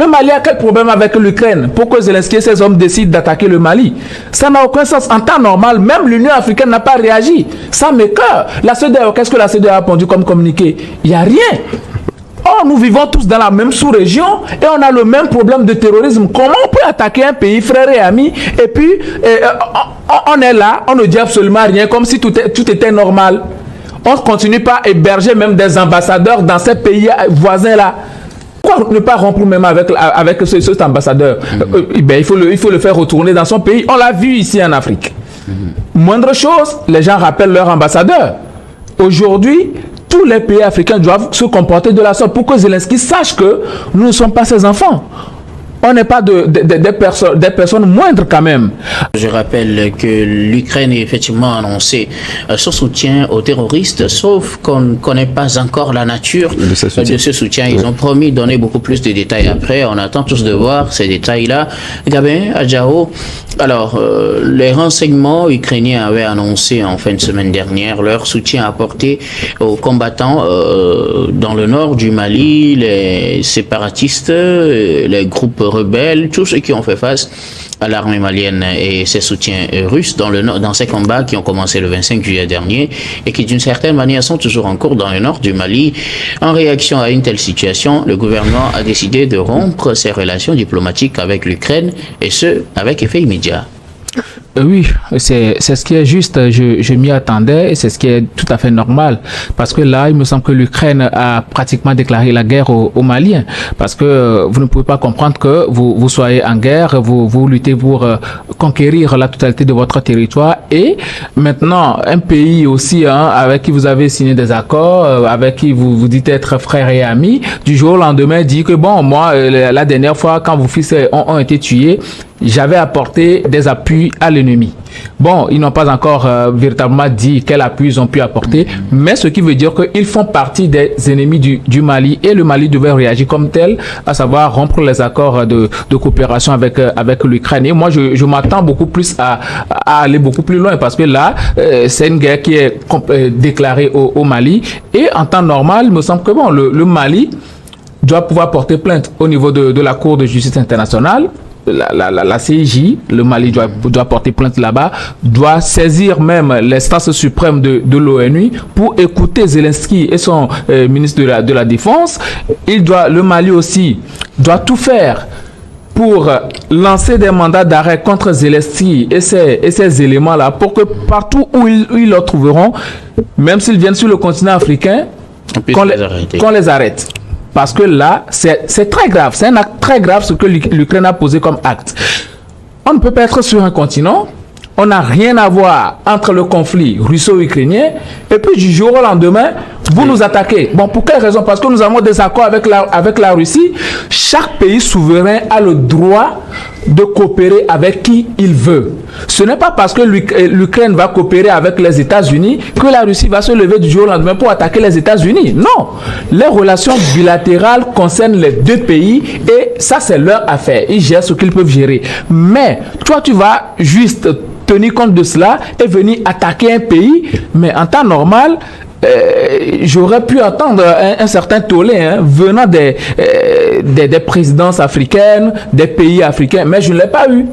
Le Mali a quel problème avec l'Ukraine? Pourquoi Zelensky et ses hommes décident d'attaquer le Mali? Ça n'a aucun sens. En temps normal, même l'Union africaine n'a pas réagi. Ça m'écoeure. La CEDEAO, qu'est-ce que la CEDEAO a répondu comme communiqué? Il n'y a rien. Or, nous vivons tous dans la même sous-région et on a le même problème de terrorisme. Comment on peut attaquer un pays, frères et amis, et puis on est là, on ne dit absolument rien, comme si tout était normal. On ne continue pas à héberger même des ambassadeurs dans ces pays voisins-là. Pourquoi ne pas rompre même avec cet ambassadeur? Il faut le faire retourner dans son pays. On l'a vu ici en Afrique. Moindre chose, les gens rappellent leur ambassadeur. Aujourd'hui, tous les pays africains doivent se comporter de la sorte pour que Zelensky sache que nous ne sommes pas ses enfants. On n'est pas des personnes moindres quand même. Je rappelle que l'Ukraine a effectivement annoncé son soutien aux terroristes, sauf qu'on ne connaît pas encore la nature de ce soutien. Ils ont promis de donner beaucoup plus de détails après. On attend tous de voir ces détails-là. Gabin, Adjao, alors, les renseignements ukrainiens avaient annoncé en fin de semaine dernière leur soutien apporté aux combattants dans le nord du Mali, les séparatistes, les groupes rebelles, tous ceux qui ont fait face à l'armée malienne et ses soutiens russes dans ces combats qui ont commencé le 25 juillet dernier et qui d'une certaine manière sont toujours en cours dans le nord du Mali. En réaction à une telle situation, le gouvernement a décidé de rompre ses relations diplomatiques avec l'Ukraine et ce, avec effet immédiat. Oui, c'est ce qui est juste, je m'y attendais et c'est ce qui est tout à fait normal parce que là, il me semble que l'Ukraine a pratiquement déclaré la guerre aux Maliens parce que vous ne pouvez pas comprendre que vous soyez en guerre, vous luttez pour conquérir la totalité de votre territoire et maintenant un pays aussi avec qui vous avez signé des accords, avec qui vous dites être frères et amis, du jour au lendemain dit que bon, moi, la dernière fois quand vos fils ont été tués, j'avais apporté des appuis à l'ennemi. Bon, ils n'ont pas encore véritablement dit quel appui ils ont pu apporter, mais ce qui veut dire qu'ils font partie des ennemis du Mali et le Mali devait réagir comme tel, à savoir rompre les accords de coopération avec l'Ukraine. Et moi, je m'attends beaucoup plus à aller beaucoup plus loin parce que là, c'est une guerre qui est déclarée au Mali et en temps normal, il me semble que bon, le Mali doit pouvoir porter plainte au niveau de la Cour de justice internationale. La CIJ, le Mali doit porter plainte là-bas, doit saisir même l'instance suprême de l'ONU pour écouter Zelensky et son ministre de la Défense. Le Mali aussi doit tout faire pour lancer des mandats d'arrêt contre Zelensky et ces éléments-là pour que partout où ils le trouveront, même s'ils viennent sur le continent africain, qu'on les arrête. Parce que là, c'est très grave. C'est un acte très grave ce que l'Ukraine a posé comme acte. On ne peut pas être sur un continent. On n'a rien à voir entre le conflit russo-ukrainien et puis du jour au lendemain, vous nous attaquez. Bon, pour quelle raison? Parce que nous avons des accords avec la Russie. Chaque pays souverain a le droit de coopérer avec qui il veut. Ce n'est pas parce que l'Ukraine va coopérer avec les États-Unis que la Russie va se lever du jour au lendemain pour attaquer les États-Unis. Non, les relations bilatérales concernent les deux pays et ça c'est leur affaire. Ils gèrent ce qu'ils peuvent gérer. Mais toi tu vas juste tenir compte de cela et venir attaquer un pays, mais en temps normal, j'aurais pu entendre un certain tollé venant des présidences africaines, des pays africains, mais je ne l'ai pas eu.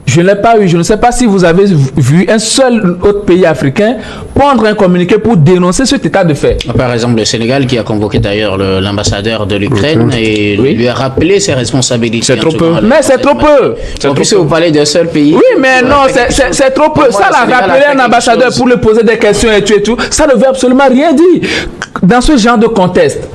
Je ne l'ai pas eu. Je ne sais pas si vous avez vu un seul autre pays africain prendre un communiqué pour dénoncer cet état de fait. Par exemple, le Sénégal qui a convoqué d'ailleurs l'ambassadeur de l'Ukraine et lui a rappelé ses responsabilités. C'est trop peu. Mais c'est trop peu. En plus, vous parlez d'un seul pays. Oui, mais non, c'est trop peu. Ça, l'a rappelé un ambassadeur pour lui poser des questions et tout. Ça ne veut absolument rien dire. Dans ce genre de contexte,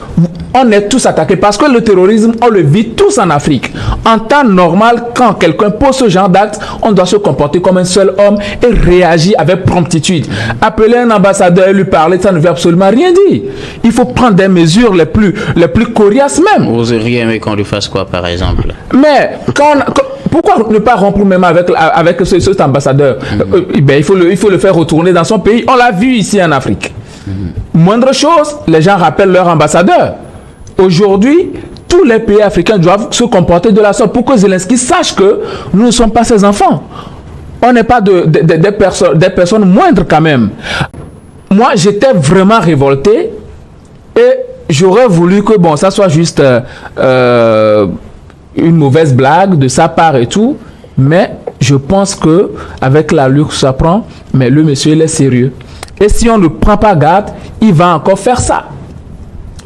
on est tous attaqués parce que le terrorisme, on le vit tous en Afrique. En temps normal, quand quelqu'un pose ce genre d'acte, on doit se comporter comme un seul homme et réagir avec promptitude. Appeler un ambassadeur et lui parler, ça ne veut absolument rien dire. Il faut prendre des mesures les plus coriaces même. Vous auriez aimé qu'on lui fasse quoi, par exemple? Mais pourquoi ne pas rompre même avec cet ambassadeur? Il faut le faire retourner dans son pays. On l'a vu ici en Afrique. Moindre chose, les gens rappellent leur ambassadeur. Aujourd'hui, tous les pays africains doivent se comporter de la sorte pour que Zelensky sache que nous ne sommes pas ses enfants. On n'est pas des personnes moindres quand même. Moi, j'étais vraiment révolté et j'aurais voulu que ça soit juste une mauvaise blague de sa part et tout, mais je pense que avec la lutte que ça prend, mais le monsieur il est sérieux. Et si on ne prend pas garde, il va encore faire ça.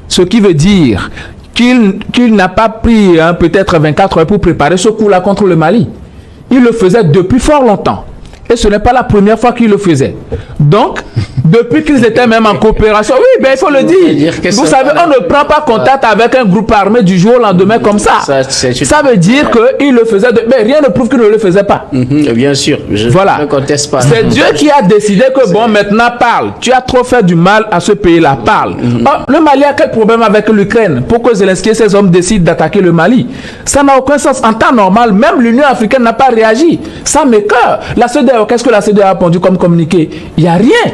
Ce qui veut dire qu'il n'a pas pris peut-être 24 heures pour préparer ce coup-là contre le Mali. Il le faisait depuis fort longtemps. Et ce n'est pas la première fois qu'il le faisait. Donc, depuis qu'ils étaient même en coopération, oui, ben il faut le dire. Vous savez, on ne prend pas contact avec un groupe armé du jour au lendemain comme ça. Ça veut dire qu'il le faisait, mais rien ne prouve qu'il ne le faisait pas. Bien sûr, je ne conteste pas. C'est Dieu qui a décidé que bon, maintenant parle. Tu as trop fait du mal à ce pays-là, parle. Le Mali a quel problème avec l'Ukraine? Pourquoi Zelensky et ses hommes décident d'attaquer le Mali? Ça n'a aucun sens. En temps normal, même l'Union africaine n'a pas réagi. Ça m'écoeure. La CEDEAO, qu'est-ce que la CEDEAO a répondu comme communiqué? Il n'y a rien.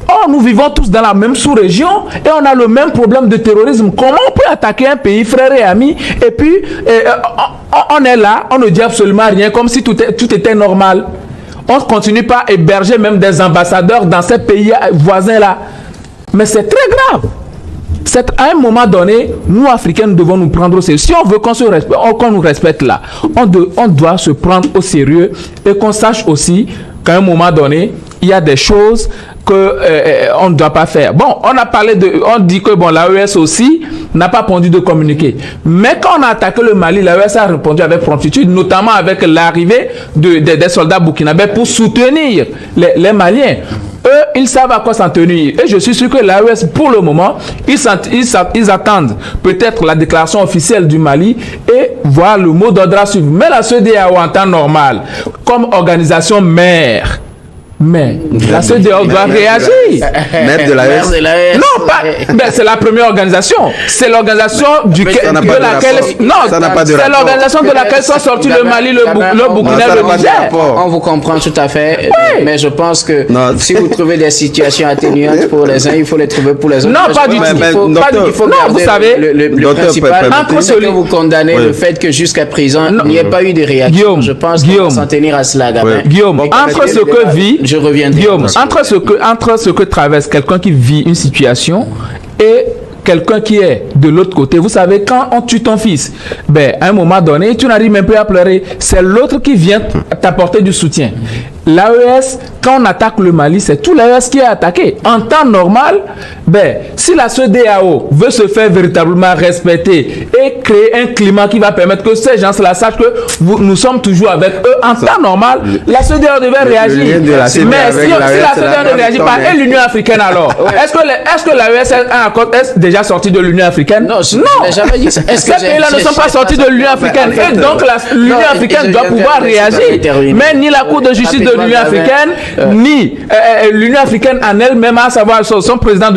Or, nous vivons tous dans la même sous-région et on a le même problème de terrorisme. Comment on peut attaquer un pays, frère et ami, et puis on est là, on ne dit absolument rien, comme si tout était normal. On ne continue pas à héberger même des ambassadeurs dans ces pays voisins-là. Mais c'est très grave. À un moment donné, nous, Africains, nous devons nous prendre au sérieux. Si on veut qu'on nous respecte là, on doit se prendre au sérieux et qu'on sache aussi qu'à un moment donné, il y a des choses qu'on ne doit pas faire. Bon, on dit que bon, l'AES aussi n'a pas pondu de communiqué. Mais quand on a attaqué le Mali, l'AES a répondu avec promptitude, notamment avec l'arrivée des soldats burkinabés pour soutenir les Maliens. Eux, ils savent à quoi s'en tenir. Et je suis sûr que l'AES, pour le moment, ils attendent peut-être la déclaration officielle du Mali et voir le mot d'ordre à suivre. Mais la CEDEAO en temps normal, comme organisation mère, mais la CEDEAO doit réagir. Maître de l'AES. Non, pas. Ben, c'est la première organisation. C'est l'organisation c'est l'organisation de laquelle sont sortis le Mali, le Burkina, le Niger. On vous comprend tout à fait. Oui. Mais je pense que si vous trouvez des situations atténuantes pour les uns, il faut les trouver pour les autres. Non, pas du tout. Il faut garder vous savez, le principal. Entre que vous condamnez le fait que jusqu'à présent, il n'y ait pas eu de réaction. Guillaume, je pense qu'on va s'en tenir à cela. Guillaume, entre ce que vit je reviendrai. Guillaume, entre ce que traverse quelqu'un qui vit une situation et quelqu'un qui est de l'autre côté, vous savez, quand on tue ton fils, ben, à un moment donné, tu n'arrives même plus à pleurer. C'est l'autre qui vient t'apporter du soutien. L'AES, quand on attaque le Mali, c'est tout l'AES qui est attaqué. En temps normal, ben, si la CEDEAO veut se faire véritablement respecter et créer un climat qui va permettre que ces gens-là sachent que nous sommes toujours avec eux, en temps normal, la CEDEAO devait réagir. Mais si la CEDEAO ne réagit pas, et l'Union africaine alors, est-ce que l'AES est déjà sorti de l'Union africaine? Non, jamais dit ça. Ces pays-là ne sont pas sortis de l'Union africaine. Et donc, l'Union africaine doit pouvoir réagir. Mais ni la Cour de justice de l'Union africaine, ni l'Union africaine en elle-même, à savoir son président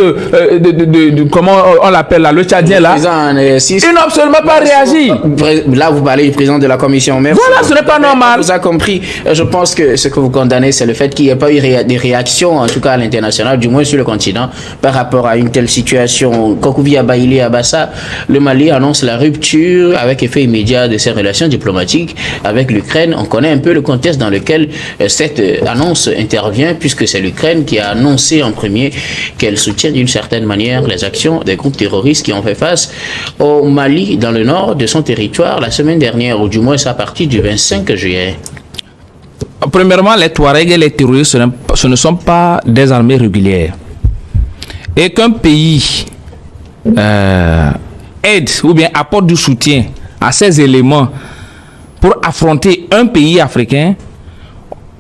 comment on l'appelle là, le Tchadien là, il n'a absolument pas réagi. Là, vous parlez du président de la commission. Mais voilà, ce n'est pas normal. Vous avez compris. Je pense que ce que vous condamnez, c'est le fait qu'il n'y ait pas eu des réactions, en tout cas à l'international, du moins sur le continent, par rapport à une telle situation. Kokuvi Abaïli Abassa, le Mali annonce la rupture avec effet immédiat de ses relations diplomatiques avec l'Ukraine. On connaît un peu le contexte dans lequel cette annonce intervient, puisque c'est l'Ukraine qui a annoncé en premier qu'elle soutient d'une certaine manière les actions des groupes terroristes qui ont fait face au Mali dans le nord de son territoire la semaine dernière, ou du moins à partir du 25 juillet. Premièrement, les Touaregs et les terroristes, ce ne sont pas des armées régulières. Et qu'un pays aide ou bien apporte du soutien à ces éléments pour affronter un pays africain,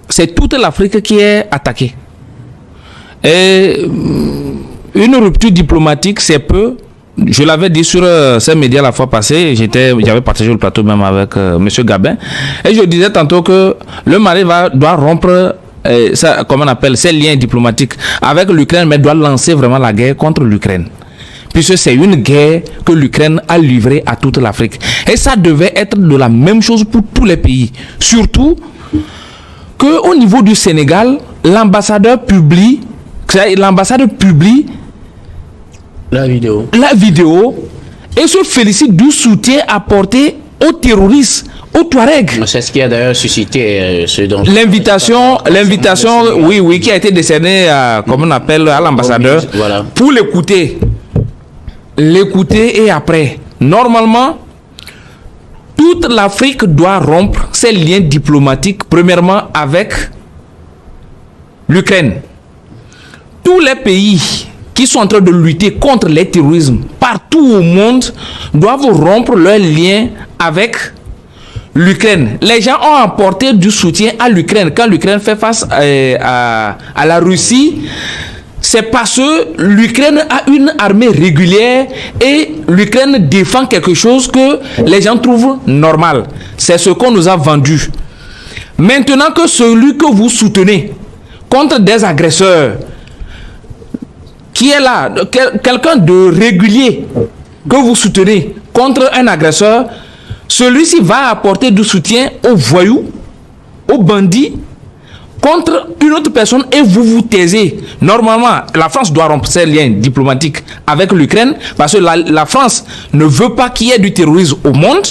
c'est toute l'Afrique qui est attaquée. Et une rupture diplomatique, c'est peu. Je l'avais dit sur ces médias la fois passée, j'avais partagé le plateau même avec M. Gabin, et je disais tantôt que le Mali doit rompre comment on appelle, ces liens diplomatiques avec l'Ukraine, mais doit lancer vraiment la guerre contre l'Ukraine. Puisque c'est une guerre que l'Ukraine a livrée à toute l'Afrique. Et ça devait être de la même chose pour tous les pays. Surtout qu'au niveau du Sénégal, l'ambassadeur publie la vidéo et se félicite du soutien apporté aux terroristes, aux Touaregs. C'est ce qui a d'ailleurs suscité ce dont l'invitation, oui, qui a été décernée à, comme on appelle, à l'ambassadeur, voilà, pour l'écouter et après, normalement, toute l'Afrique doit rompre ses liens diplomatiques, premièrement avec l'Ukraine. Tous les pays qui sont en train de lutter contre les terrorismes partout au monde doivent rompre leurs liens avec l'Ukraine. Les gens ont apporté du soutien à l'Ukraine. Quand l'Ukraine fait face à la Russie, c'est parce que l'Ukraine a une armée régulière et l'Ukraine défend quelque chose que les gens trouvent normal. C'est ce qu'on nous a vendu. Maintenant que celui que vous soutenez contre des agresseurs, qui est là, quelqu'un de régulier que vous soutenez contre un agresseur, celui-ci va apporter du soutien aux voyous, aux bandits, contre une autre personne et vous vous taisez. Normalement, la France doit rompre ses liens diplomatiques avec l'Ukraine parce que la France ne veut pas qu'il y ait du terrorisme au monde.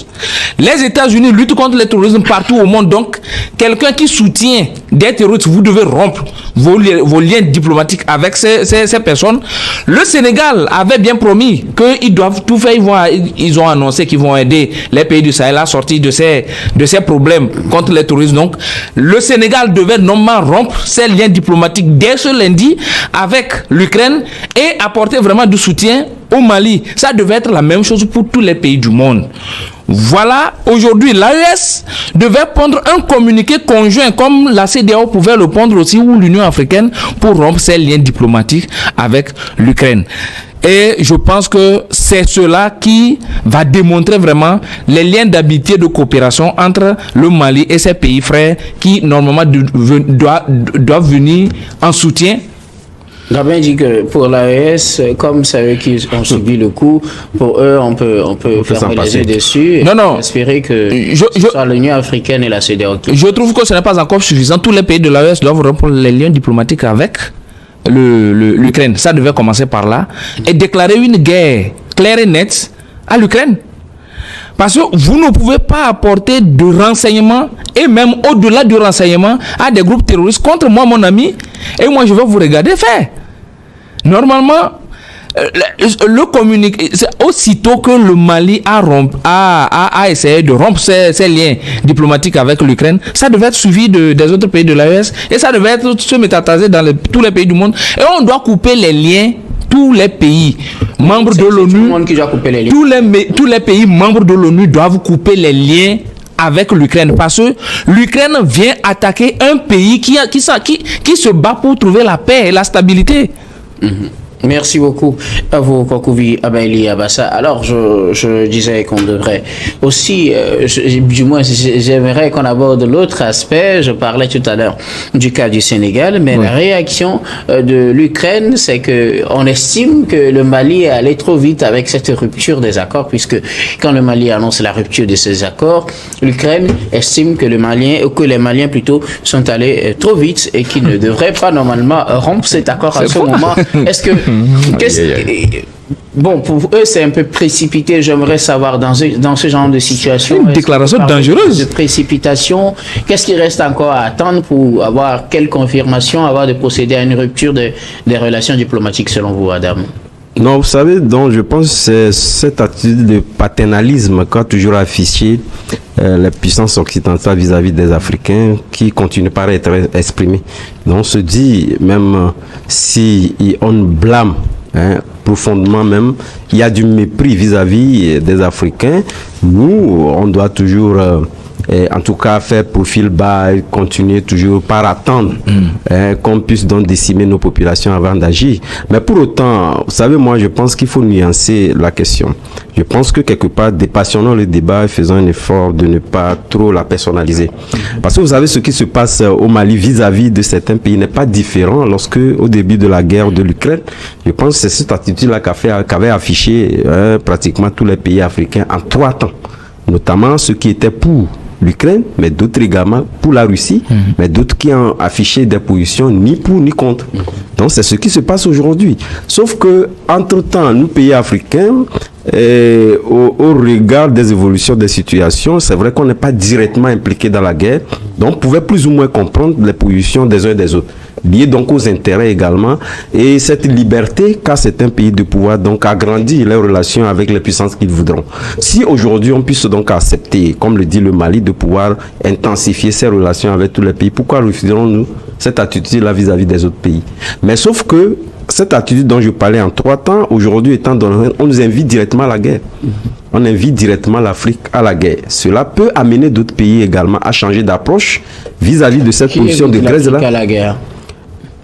Les États-Unis luttent contre le terrorisme partout au monde. Donc, quelqu'un qui soutient des terroristes, vous devez rompre vos liens diplomatiques avec ces personnes. Le Sénégal avait bien promis qu'ils doivent tout faire. Ils ont annoncé qu'ils vont aider les pays du Sahel à sortir de ces problèmes contre le terrorisme. Donc, le Sénégal devait normalement rompre ses liens diplomatiques dès ce lundi avec l'Ukraine et apporter vraiment du soutien au Mali. Ça devait être la même chose pour tous les pays du monde. Voilà, aujourd'hui, l'AES devait prendre un communiqué conjoint comme la CEDEAO pouvait le prendre aussi ou l'Union africaine pour rompre ses liens diplomatiques avec l'Ukraine. Et je pense que c'est cela qui va démontrer vraiment les liens d'amitié, de coopération entre le Mali et ses pays frères qui normalement doivent venir en soutien. Gabin dit que pour l'AES, comme c'est eux qui ont subi le coup, pour eux, on peut fermer les yeux dessus et espérer que ce soit l'Union africaine et la CEDEAO. Je trouve que ce n'est pas encore suffisant. Tous les pays de l'AES doivent rompre les liens diplomatiques avec l'Ukraine. Ça devait commencer par là et déclarer une guerre claire et nette à l'Ukraine. Parce que vous ne pouvez pas apporter de renseignements et même au-delà du renseignement à des groupes terroristes contre moi, mon ami, et moi je vais vous regarder faire. Normalement, le communiqué, aussitôt que le Mali a essayé de rompre ses liens diplomatiques avec l'Ukraine, ça devait être suivi des autres pays de l'AES et ça devait être se métastaser dans tous les pays du monde. Et on doit couper les liens. Tous les pays membres de l'ONU, tous les pays membres de l'ONU doivent couper les liens avec l'Ukraine parce que l'Ukraine vient attaquer un pays qui se bat pour trouver la paix et la stabilité. Merci beaucoup à vous, Kouakovi Abaili Abassa. Alors, je disais qu'on devrait aussi, du moins, j'aimerais qu'on aborde l'autre aspect. Je parlais tout à l'heure du cas du Sénégal, mais la réaction de l'Ukraine, c'est que on estime que le Mali est allé trop vite avec cette rupture des accords, puisque quand le Mali annonce la rupture de ces accords, l'Ukraine estime que les Maliens plutôt sont allés trop vite et qu'ils ne devraient pas normalement rompre cet accord à ce moment. Est-ce que bon, pour eux, c'est un peu précipité. J'aimerais savoir dans ce genre de situation. Une déclaration dangereuse. De précipitation. Qu'est-ce qui reste encore à attendre pour avoir quelle confirmation, avoir de procéder à une rupture des relations diplomatiques selon vous, Adam? Non, vous savez, donc je pense que c'est cette attitude de paternalisme qu'a toujours affiché la puissance occidentale vis-à-vis des Africains qui continue par être exprimée. Donc on se dit, même si on blâme profondément même, il y a du mépris vis-à-vis des Africains, nous, on doit toujours... en tout cas faire profil bas et continuer toujours par attendre qu'on puisse donc décimer nos populations avant d'agir. Mais pour autant, vous savez, moi je pense qu'il faut nuancer la question. Je pense que quelque part, dépassionnons le débat et faisons un effort de ne pas trop la personnaliser. Parce que vous savez, ce qui se passe au Mali vis-à-vis de certains pays n'est pas différent lorsque, au début de la guerre de l'Ukraine, je pense que c'est cette attitude-là qu'avaient affiché pratiquement tous les pays africains en 3 temps. Notamment ceux qui étaient pour l'Ukraine, mais d'autres également pour la Russie, mais d'autres qui ont affiché des positions ni pour ni contre. Donc c'est ce qui se passe aujourd'hui. Sauf que, entre-temps, nous, pays africains, Et au regard des évolutions des situations, c'est vrai qu'on n'est pas directement impliqué dans la guerre, donc on pouvait plus ou moins comprendre les positions des uns et des autres, liées donc aux intérêts également, et cette liberté qu'a certains pays de pouvoir donc agrandir leurs relations avec les puissances qu'ils voudront. Si aujourd'hui on puisse donc accepter, comme le dit le Mali, de pouvoir intensifier ses relations avec tous les pays, pourquoi refuserons-nous cette attitude-là vis-à-vis des autres pays? Mais sauf que cette attitude dont je parlais en 3 temps, aujourd'hui étant donné, on nous invite directement à la guerre. On invite directement l'Afrique à la guerre. Cela peut amener d'autres pays également à changer d'approche vis-à-vis de cette position de Grèce-là. À la guerre.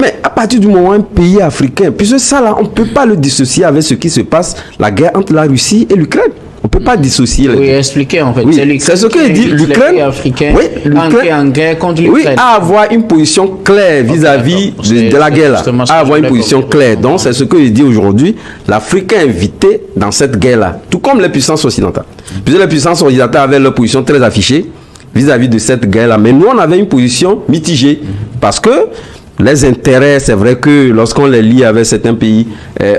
Mais à partir du moment où un pays africain, puisque ça là, on ne peut pas le dissocier avec ce qui se passe, la guerre entre la Russie et l'Ukraine. On ne peut pas dissocier les deux. Oui, expliquez en fait. Oui, c'est ce que dit l'Ukraine. Oui, l'Ukraine en guerre contre l'Ukraine. Oui, à avoir une position claire vis-à-vis de la guerre là. À avoir une position claire. Donc c'est ce que je dis aujourd'hui. L'Afrique est invitée dans cette guerre là. Tout comme les puissances occidentales. Puisque les puissances occidentales avaient leur position très affichée vis-à-vis de cette guerre là. Mais nous on avait une position mitigée. Parce que les intérêts, c'est vrai que lorsqu'on les lie avec certains pays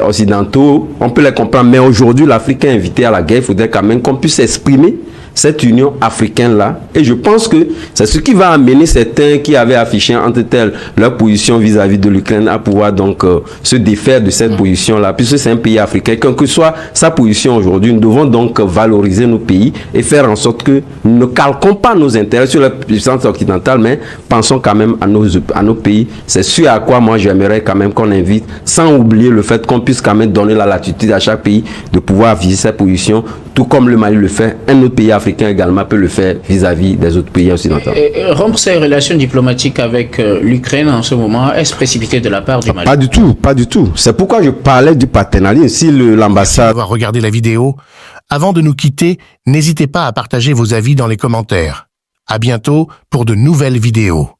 occidentaux, on peut les comprendre. Mais aujourd'hui, l'Afrique est invitée à la guerre. Il faudrait quand même qu'on puisse exprimer cette union africaine-là. Et je pense que c'est ce qui va amener certains qui avaient affiché entre telles leur position vis-à-vis de l'Ukraine à pouvoir donc se défaire de cette position-là. Puisque c'est un pays africain, quelle que soit sa position aujourd'hui, nous devons donc valoriser nos pays et faire en sorte que nous ne calquons pas nos intérêts sur la puissance occidentale, mais pensons quand même à nos pays. C'est ce à quoi moi j'aimerais quand même qu'on invite, sans oublier le fait qu'on puisse quand même donner la latitude à chaque pays de pouvoir viser sa position, tout comme le Mali le fait. Un autre pays africain également peut le faire vis-à-vis des autres pays occidentaux. Rompre ses relations diplomatiques avec l'Ukraine en ce moment, est-ce précipité de la part du Mali? Pas du tout, pas du tout. C'est pourquoi je parlais du partenariat. Si l'ambassade... D'avoir regardé la vidéo. Avant de nous quitter, n'hésitez pas à partager vos avis dans les commentaires. À bientôt pour de nouvelles vidéos.